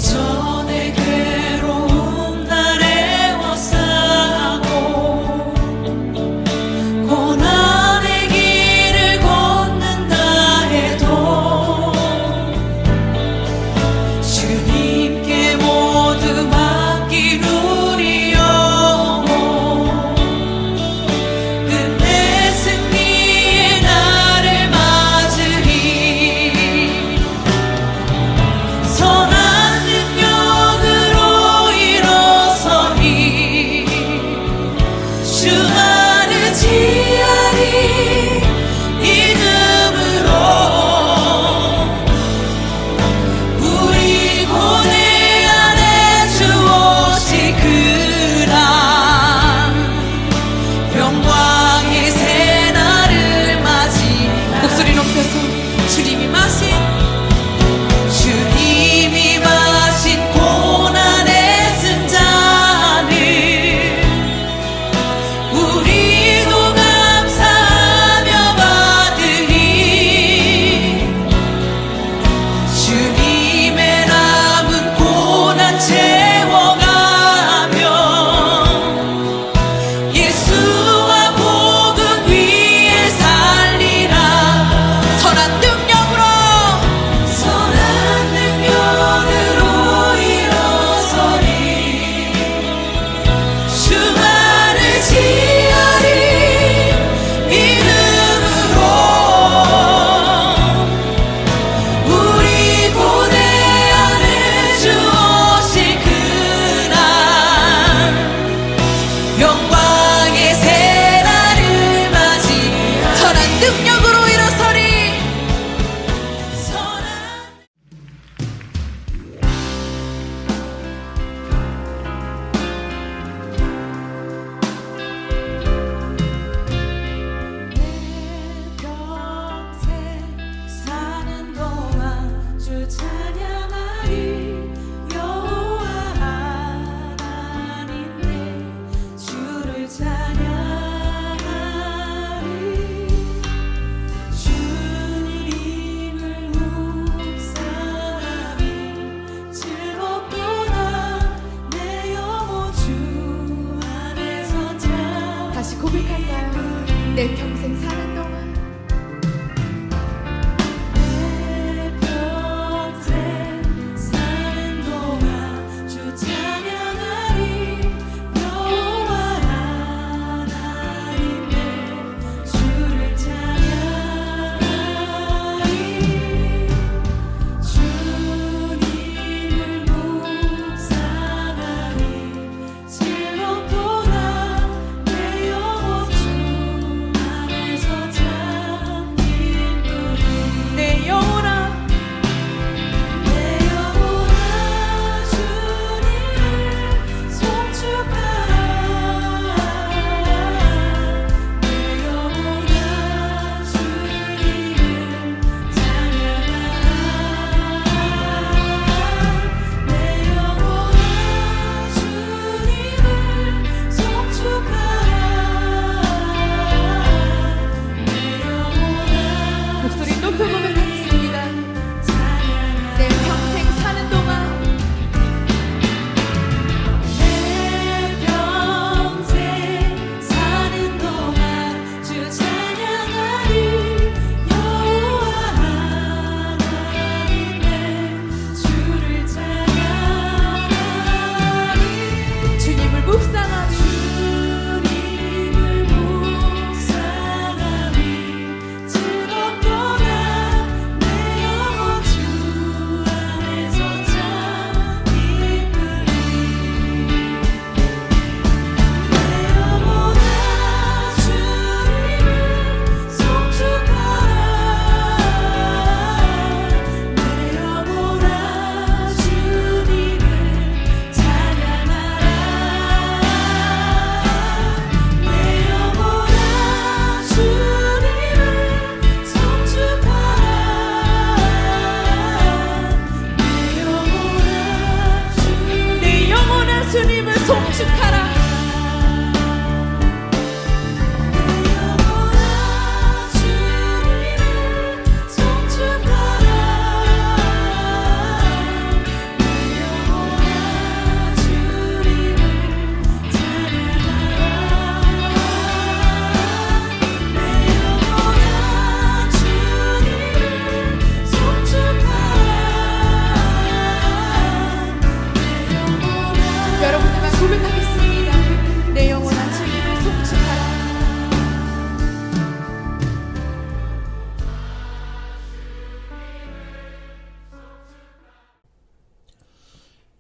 이전의 괴로움 날 애워싸고 고난의 길을 걷는다 해도 주님께 모두 맡긴 우리 영혼 끝내 승리의 날을 맞으리. 선한 능력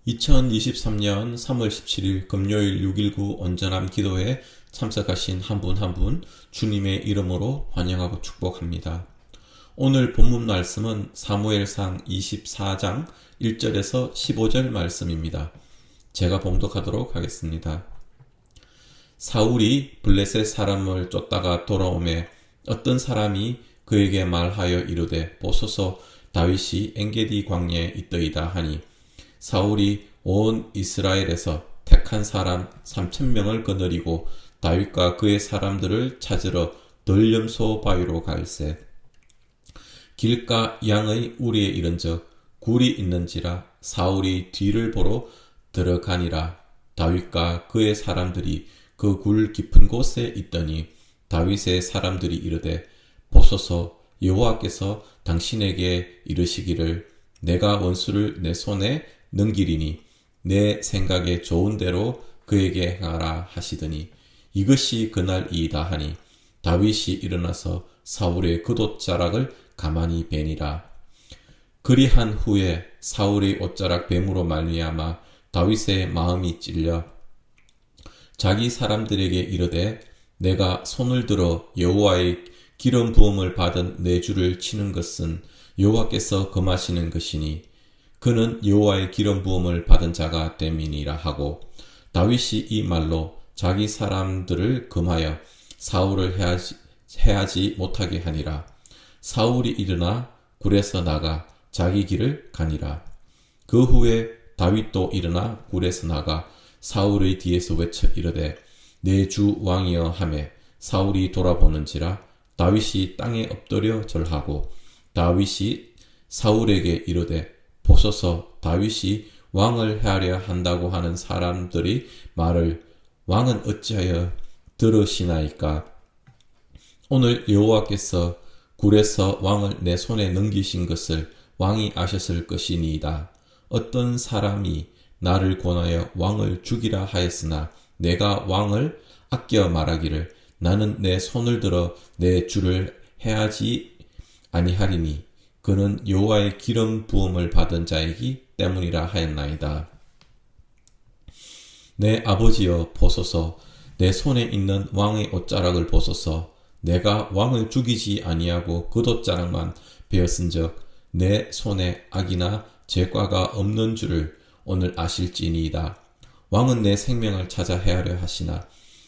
2023년 3월 17일 금요일 6.19 온전함 기도회에 참석하신 한 분 한 분 주님의 이름으로 환영하고 축복합니다. 오늘 본문 말씀은 사무엘상 24장 1절에서 15절 말씀입니다. 제가 봉독하도록 하겠습니다. 사울이 블레셋 사람을 쫓다가 돌아오매 어떤 사람이 그에게 말하여 이르되 보소서 다윗이 엔게디 광야에 있더이다 하니 사울이 온 이스라엘에서 택한 사람 3,000명을 거느리고 다윗과 그의 사람들을 찾으러 덜염소 바위로 갈새 길가 양의 우리에 이른즉 굴이 있는지라 사울이 뒤를 보러 들어가니라. 다윗과 그의 사람들이 그 굴 깊은 곳에 있더니 다윗의 사람들이 이르되 보소서 여호와께서 당신에게 이르시기를 내가 원수를 내 손에 넘기리니 내 생각에 좋은 대로 그에게 행하라 하시더니 이것이 그날이다 하니 다윗이 일어나서 사울의 겉옷자락을 가만히 베니라. 그리한 후에 사울의 옷자락 뱀으로 말미암아 다윗의 마음이 찔려 자기 사람들에게 이르되 내가 손을 들어 여호와의 기름 부음을 받은 내 주를 치는 것은 여호와께서 금하시는 것이니 그는 여호와의 기름 부음을 받은 자가 됨이니라 하고 다윗이 이 말로 자기 사람들을 금하여 사울을 해하지 못하게 하니라. 사울이 일어나 굴에서 나가 자기 길을 가니라. 그 후에 다윗도 일어나 굴에서 나가 사울의 뒤에서 외쳐 이르되 내 주 왕이여 하매 사울이 돌아보는지라 다윗이 땅에 엎드려 절하고 다윗이 사울에게 이르되 보소서 다윗이 왕을 해하려 한다고 하는 사람들이 말을 왕은 어찌하여 들으시나이까. 오늘 여호와께서 굴에서 왕을 내 손에 넘기신 것을 왕이 아셨을 것이니이다. 어떤 사람이 나를 권하여 왕을 죽이라 하였으나 내가 왕을 아껴 말하기를 나는 내 손을 들어 내 주를 해하지 아니하리니 그는 여호와의 기름 부음을 받은 자이기 때문이라 하였나이다. 내 아버지여 보소서 내 손에 있는 왕의 옷자락을 보소서 내가 왕을 죽이지 아니하고 겉옷자락만 베었은즉 내 손에 악이나 죄과가 없는 줄을 오늘 아실지니이다. 왕은 내 생명을 찾아 해하려 하시나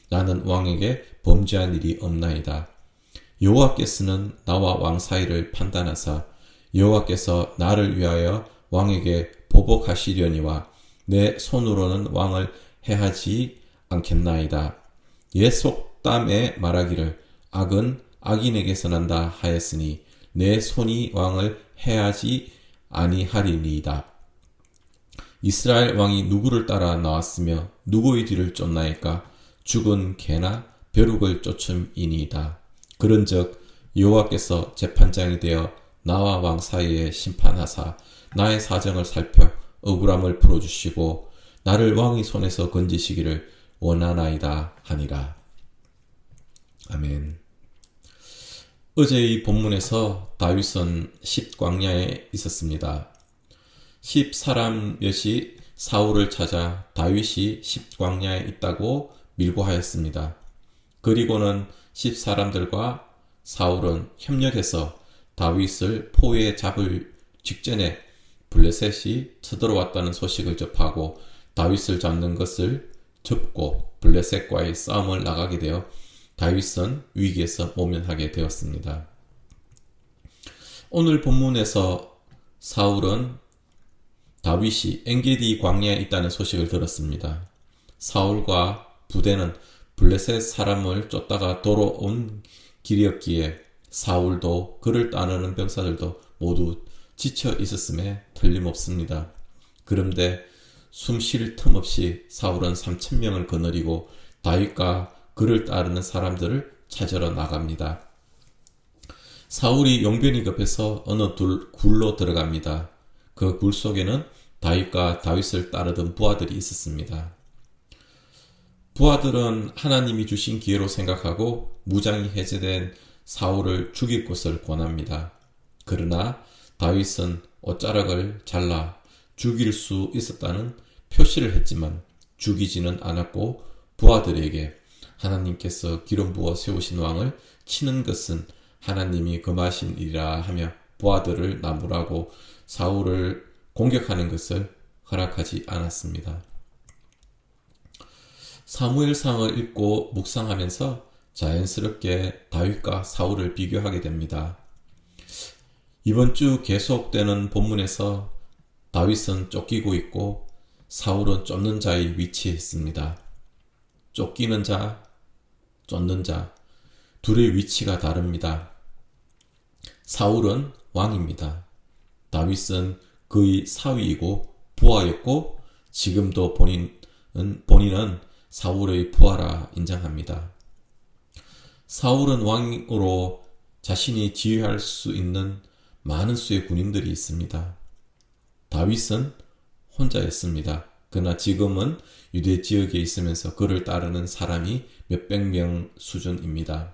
나는 왕에게 범죄한 일이 없나이다. 여호와께서는 나와 왕 사이를 판단하사 여호와께서 나를 위하여 왕에게 보복하시려니와 내 손으로는 왕을 해하지 않겠나이다. 옛 속담에 말하기를 악은 악인에게서 난다 하였으니 내 손이 왕을 해하지 아니하리니이다. 이스라엘 왕이 누구를 따라 나왔으며 누구의 뒤를 쫓나이까 죽은 개나 벼룩을 쫓음이니이다. 그런즉 여호와께서 재판장이 되어 나와 왕 사이에 심판하사 나의 사정을 살펴 억울함을 풀어주시고 나를 왕의 손에서 건지시기를 원하나이다 하니라. 아멘. 어제의 본문에서 다윗은 십광야에 있었습니다. 10사람 몇이 사울을 찾아 다윗이 십광야에 있다고 밀고하였습니다. 그리고는 10사람들과 사울은 협력해서 다윗을 포위에 잡을 직전에 블레셋이 쳐들어왔다는 소식을 접하고 다윗을 잡는 것을 접고 블레셋과의 싸움을 나가게 되어 다윗은 위기에서 모면하게 되었습니다. 오늘 본문에서 사울은 다윗이 엔게디 광야에 있다는 소식을 들었습니다. 사울과 부대는 블레셋 사람을 쫓다가 돌아온 길이었기에 사울도 그를 따르는 병사들도 모두 지쳐 있었음에 틀림없습니다. 그런데 숨 쉴 틈 없이 사울은 3,000명을 거느리고 다윗과 그를 따르는 사람들을 찾으러 나갑니다. 사울이 용변이 급해서 어느 굴로 들어갑니다. 그 굴 속에는 다윗과 다윗을 따르던 부하들이 있었습니다. 부하들은 하나님이 주신 기회로 생각하고 무장이 해제된 사울을 죽일 것을 권합니다. 그러나 다윗은 옷자락을 잘라 죽일 수 있었다는 표시를 했지만 죽이지는 않았고 부하들에게 하나님께서 기름 부어 세우신 왕을 치는 것은 하나님이 금하신 일이라 하며 부하들을 나무라고 사울을 공격하는 것을 허락하지 않았습니다. 사무엘상을 읽고 묵상하면서 자연스럽게 다윗과 사울을 비교하게 됩니다. 이번 주 계속되는 본문에서 다윗은 쫓기고 있고 사울은 쫓는 자의 위치에 있습니다. 쫓기는 자, 쫓는 자, 둘의 위치가 다릅니다. 사울은 왕입니다. 다윗은 그의 사위이고 부하였고 지금도 본인은 사울의 부하라 인정합니다. 사울은 왕으로 자신이 지휘할 수 있는 많은 수의 군인들이 있습니다. 다윗은 혼자였습니다. 그러나 지금은 유대 지역에 있으면서 그를 따르는 사람이 몇백 명 수준입니다.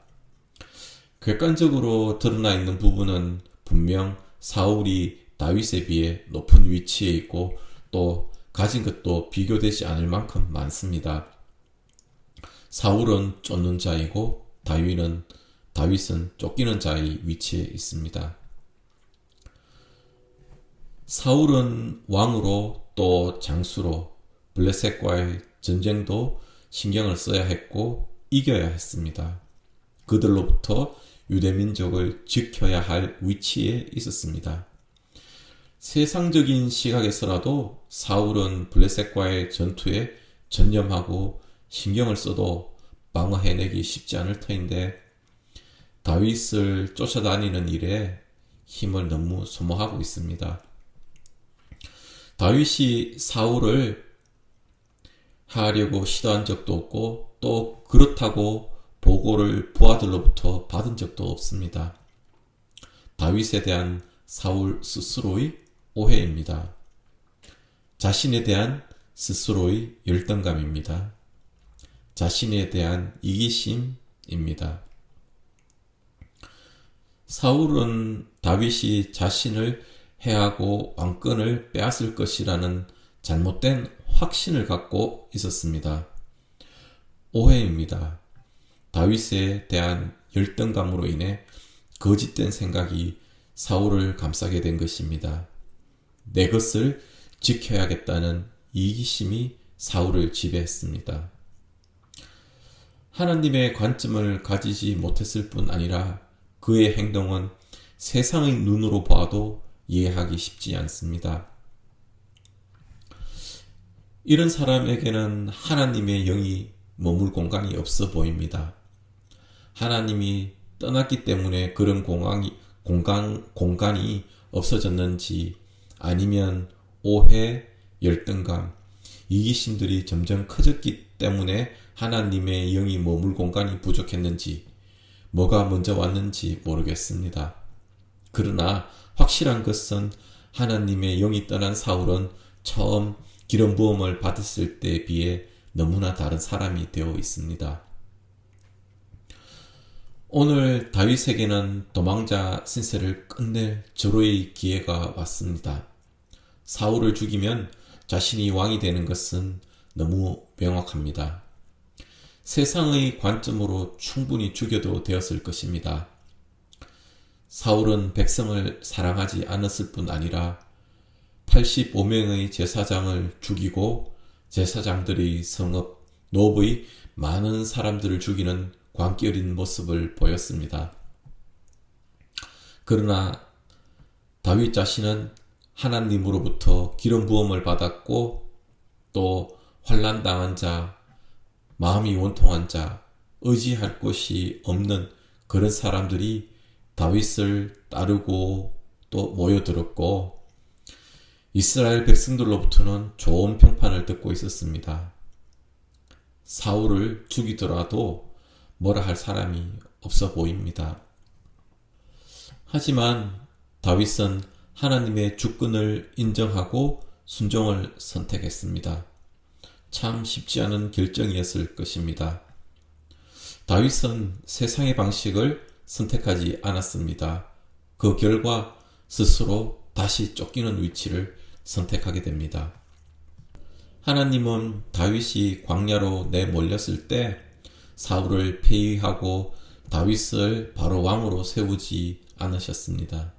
객관적으로 드러나 있는 부분은 분명 사울이 다윗에 비해 높은 위치에 있고 또 가진 것도 비교되지 않을 만큼 많습니다. 사울은 쫓는 자이고 다윗은 쫓기는 자의 위치에 있습니다. 사울은 왕으로 또 장수로 블레셋과의 전쟁도 신경을 써야 했고 이겨야 했습니다. 그들로부터 유대민족을 지켜야 할 위치에 있었습니다. 세상적인 시각에서라도 사울은 블레셋과의 전투에 전념하고 신경을 써도 방어해내기 쉽지 않을 터인데 다윗을 쫓아다니는 일에 힘을 너무 소모하고 있습니다. 다윗이 사울을 하려고 시도한 적도 없고 또 그렇다고 보고를 부하들로부터 받은 적도 없습니다. 다윗에 대한 사울 스스로의 오해입니다. 자신에 대한 스스로의 열등감입니다. 자신에 대한 이기심입니다. 사울은 다윗이 자신을 해하고 왕권을 빼앗을 것이라는 잘못된 확신을 갖고 있었습니다. 오해입니다. 다윗에 대한 열등감으로 인해 거짓된 생각이 사울을 감싸게 된 것입니다. 내 것을 지켜야겠다는 이기심이 사울을 지배했습니다. 하나님의 관점을 가지지 못했을 뿐 아니라 그의 행동은 세상의 눈으로 봐도 이해하기 쉽지 않습니다. 이런 사람에게는 하나님의 영이 머물 공간이 없어 보입니다. 하나님이 떠났기 때문에 그런 공간이 없어졌는지 아니면 오해, 열등감, 이기심들이 점점 커졌기 때문에 하나님의 영이 머물 공간이 부족했는지 뭐가 먼저 왔는지 모르겠습니다. 그러나 확실한 것은 하나님의 영이 떠난 사울은 처음 기름 부음을 받았을 때에 비해 너무나 다른 사람이 되어 있습니다. 오늘 다윗에게는 도망자 신세를 끝낼 절호의 기회가 왔습니다. 사울을 죽이면 자신이 왕이 되는 것은 너무 명확합니다. 세상의 관점으로 충분히 죽여도 되었을 것입니다. 사울은 백성을 사랑하지 않았을 뿐 아니라 85명의 제사장을 죽이고 제사장들의 성읍, 노브의 많은 사람들을 죽이는 광기 어린 모습을 보였습니다. 그러나 다윗 자신은 하나님으로부터 기름 부음을 받았고 또 환난당한 자, 마음이 원통한 자, 의지할 곳이 없는 그런 사람들이 다윗을 따르고 또 모여들었고 이스라엘 백성들로부터는 좋은 평판을 듣고 있었습니다. 사울을 죽이더라도 뭐라 할 사람이 없어 보입니다. 하지만 다윗은 하나님의 주권을 인정하고 순종을 선택했습니다. 참 쉽지 않은 결정이었을 것입니다. 다윗은 세상의 방식을 선택하지 않았습니다. 그 결과 스스로 다시 쫓기는 위치를 선택하게 됩니다. 하나님은 다윗이 광야로 내몰렸을 때 사울을 폐위하고 다윗을 바로 왕으로 세우지 않으셨습니다.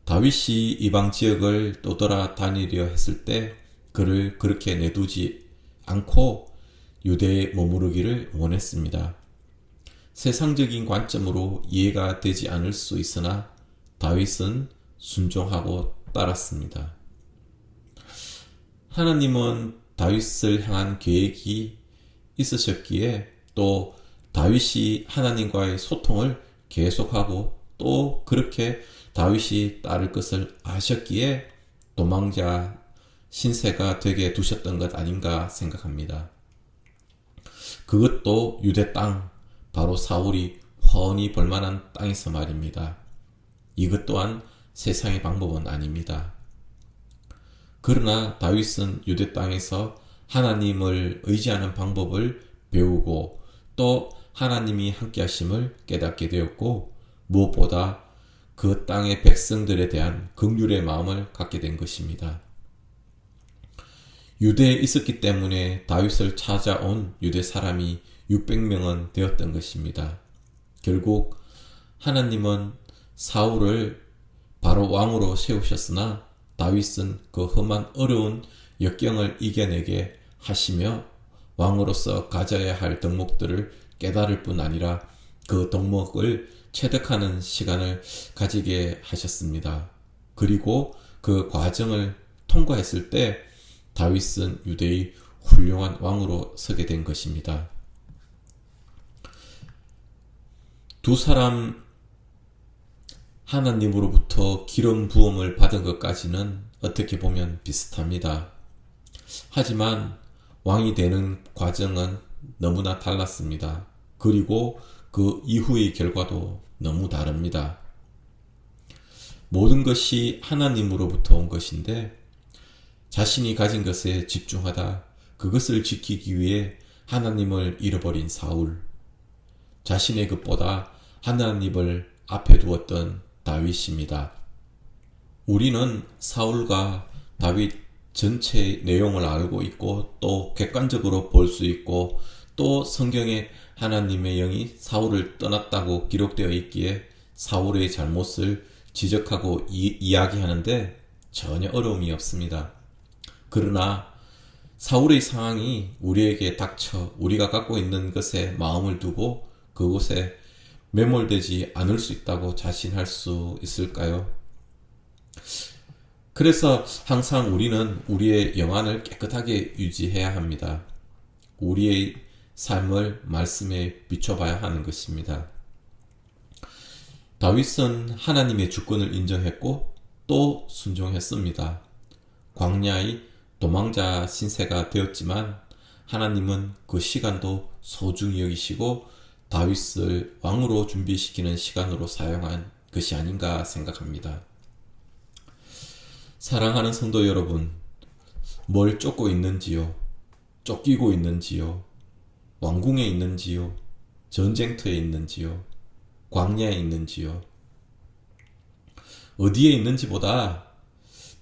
다윗이 이방 지역을 떠돌아다니려 했을 때 그를 그렇게 내두지 않고 유대에 머무르기를 원했습니다. 세상적인 관점으로 이해가 되지 않을 수 있으나 다윗은 순종하고 따랐습니다. 하나님은 다윗을 향한 계획이 있으셨기에 또 다윗이 하나님과의 소통을 계속하고 또 그렇게 다윗이 따를 것을 아셨기에 도망자 신세가 되게 두셨던 것 아닌가 생각합니다. 그것도 유대 땅, 바로 사울이 훤히 볼만한 땅에서 말입니다. 이것 또한 세상의 방법은 아닙니다. 그러나 다윗은 유대 땅에서 하나님을 의지하는 방법을 배우고 또 하나님이 함께 하심을 깨닫게 되었고 무엇보다 그 땅의 백성들에 대한 긍휼의 마음을 갖게 된 것입니다. 유대에 있었기 때문에 다윗을 찾아온 유대 사람이 600명은 되었던 것입니다. 결국 하나님은 사울을 바로 왕으로 세우셨으나 다윗은 그 험한 어려운 역경을 이겨내게 하시며 왕으로서 가져야 할 덕목들을 깨달을 뿐 아니라 그 덕목을 체득하는 시간을 가지게 하셨습니다. 그리고 그 과정을 통과했을 때 다윗은 유대의 훌륭한 왕으로 서게 된 것입니다. 두 사람 하나님으로부터 기름 부음을 받은 것까지는 어떻게 보면 비슷합니다. 하지만 왕이 되는 과정은 너무나 달랐습니다. 그리고 그 이후의 결과도 너무 다릅니다. 모든 것이 하나님으로부터 온 것인데 자신이 가진 것에 집중하다 그것을 지키기 위해 하나님을 잃어버린 사울, 자신의 것보다 하나님을 앞에 두었던 다윗입니다. 우리는 사울과 다윗 전체의 내용을 알고 있고 또 객관적으로 볼 수 있고 또 성경에 하나님의 영이 사울을 떠났다고 기록되어 있기에 사울의 잘못을 지적하고 이야기하는데 전혀 어려움이 없습니다. 그러나 사울의 상황이 우리에게 닥쳐 우리가 갖고 있는 것에 마음을 두고 그곳에 매몰되지 않을 수 있다고 자신할 수 있을까요? 그래서 항상 우리는 우리의 영안을 깨끗하게 유지해야 합니다. 우리의 삶을 말씀에 비춰봐야 하는 것입니다. 다윗은 하나님의 주권을 인정했고 또 순종했습니다. 광야의 도망자 신세가 되었지만 하나님은 그 시간도 소중히 여기시고 다윗을 왕으로 준비시키는 시간으로 사용한 것이 아닌가 생각합니다. 사랑하는 성도 여러분, 뭘 쫓고 있는지요? 쫓기고 있는지요? 왕궁에 있는지요? 전쟁터에 있는지요? 광야에 있는지요? 어디에 있는지보다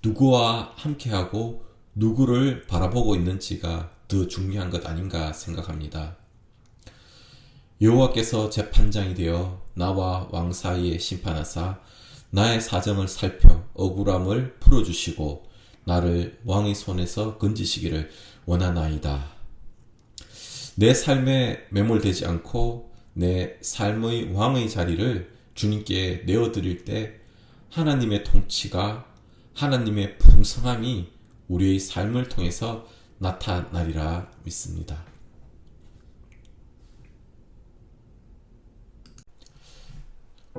누구와 함께하고 누구를 바라보고 있는지가 더 중요한 것 아닌가 생각합니다. 여호와께서 재판장이 되어 나와 왕 사이에 심판하사 나의 사정을 살펴 억울함을 풀어주시고 나를 왕의 손에서 건지시기를 원하나이다. 내 삶에 매몰되지 않고 내 삶의 왕의 자리를 주님께 내어드릴 때 하나님의 통치가 하나님의 풍성함이 우리의 삶을 통해서 나타나리라 믿습니다.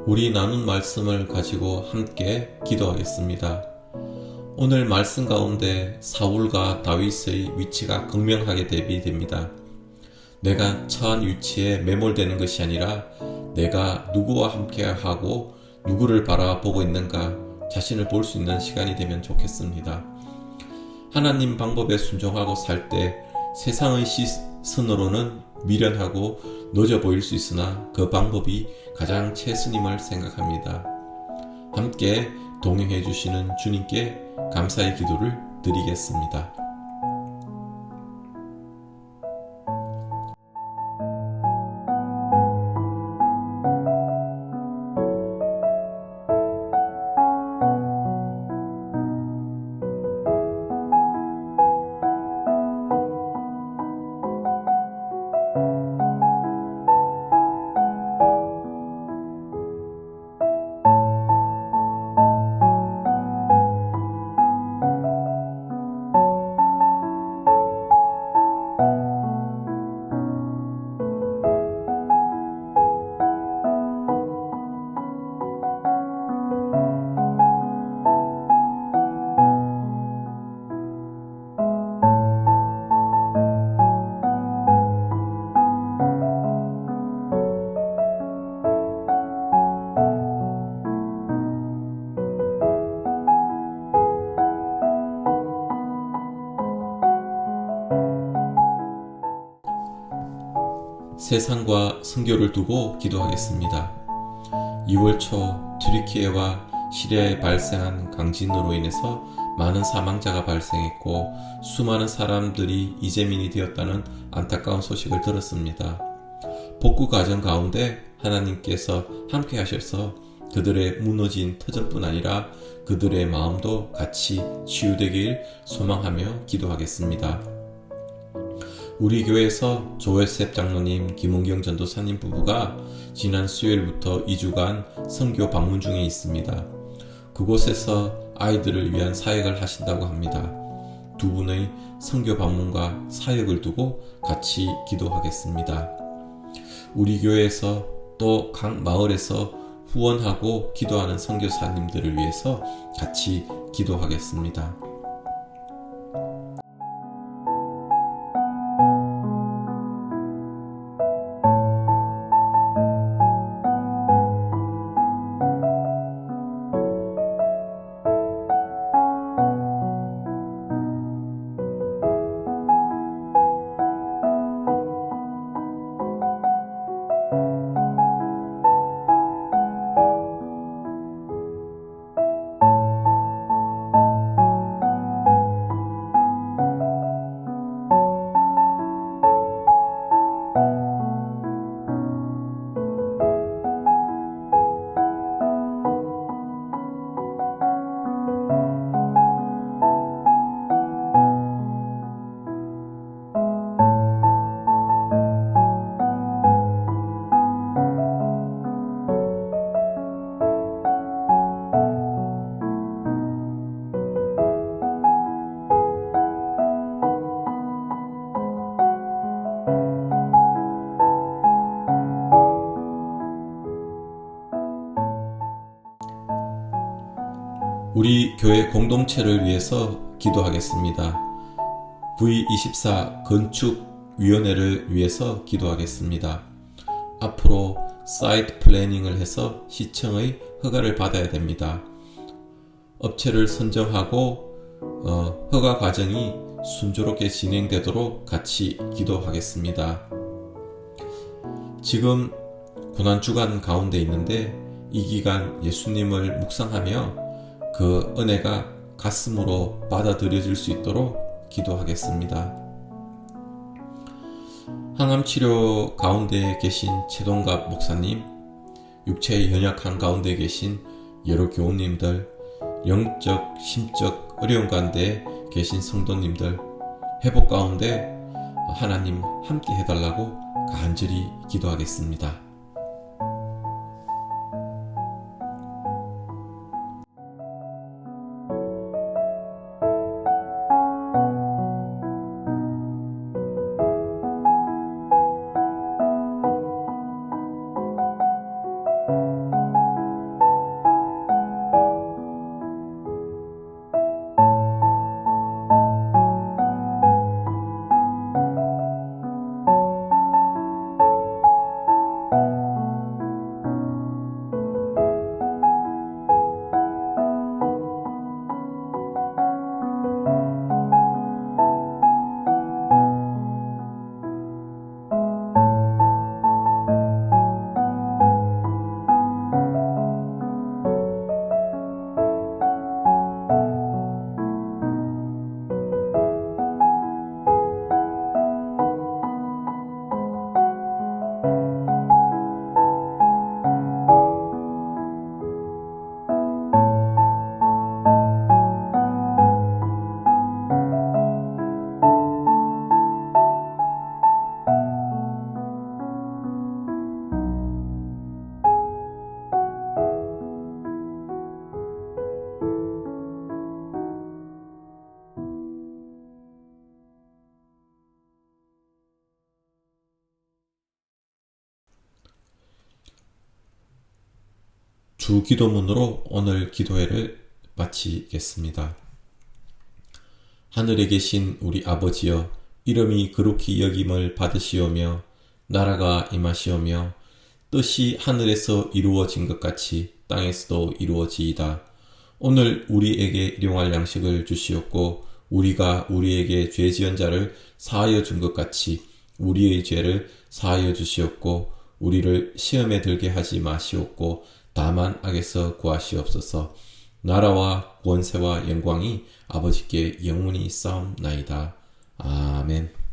우리 나눈 말씀을 가지고 함께 기도하겠습니다. 오늘 말씀 가운데 사울과 다윗의 위치가 극명하게 대비됩니다. 내가 처한 위치에 매몰되는 것이 아니라 내가 누구와 함께하고 누구를 바라보고 있는가 자신을 볼 수 있는 시간이 되면 좋겠습니다. 하나님 방법에 순종하고 살 때 세상의 시선으로는 미련하고 늦어 보일 수 있으나 그 방법이 가장 최선임을 생각합니다. 함께 동행해 주시는 주님께 감사의 기도를 드리겠습니다. 세상과 선교를 두고 기도하겠습니다. 2월 초 튀르키예와 시리아에 발생한 강진으로 인해서 많은 사망자가 발생했고 수많은 사람들이 이재민이 되었다는 안타까운 소식을 들었습니다. 복구 과정 가운데 하나님께서 함께 하셔서 그들의 무너진 터전뿐 아니라 그들의 마음도 같이 치유되길 소망하며 기도하겠습니다. 우리 교회에서 조회셉 장로님, 김은경 전도사님 부부가 지난 수요일부터 2주간 선교 방문 중에 있습니다. 그곳에서 아이들을 위한 사역을 하신다고 합니다. 두 분의 선교 방문과 사역을 두고 같이 기도하겠습니다. 우리 교회에서 또 각 마을에서 후원하고 기도하는 선교사님들을 위해서 같이 기도하겠습니다. 우리 교회 공동체를 위해서 기도하겠습니다. V24 건축위원회를 위해서 기도하겠습니다. 앞으로 사이트 플래닝을 해서 시청의 허가를 받아야 됩니다. 업체를 선정하고 허가 과정이 순조롭게 진행되도록 같이 기도하겠습니다. 지금 고난주간 가운데 있는데 이 기간 예수님을 묵상하며 그 은혜가 가슴으로 받아들여질 수 있도록 기도하겠습니다. 항암치료 가운데 계신 최동갑 목사님, 육체의 연약한 가운데 계신 여러 교우님들, 영적, 심적 어려운 가운데 계신 성도님들, 회복 가운데 하나님 함께 해달라고 간절히 기도하겠습니다. 주 기도문으로 오늘 기도회를 마치겠습니다. 하늘에 계신 우리 아버지여, 이름이 거룩히 여김을 받으시오며 나라가 임하시오며 뜻이 하늘에서 이루어진 것 같이 땅에서도 이루어지이다. 오늘 우리에게 일용할 양식을 주시옵고 우리가 우리에게 죄 지은 자를 사하여 준 것 같이 우리의 죄를 사하여 주시옵고 우리를 시험에 들게 하지 마시옵고 다만 악에서 구하시옵소서. 나라와 권세와 영광이 아버지께 영원히 있사옵나이다. 아멘.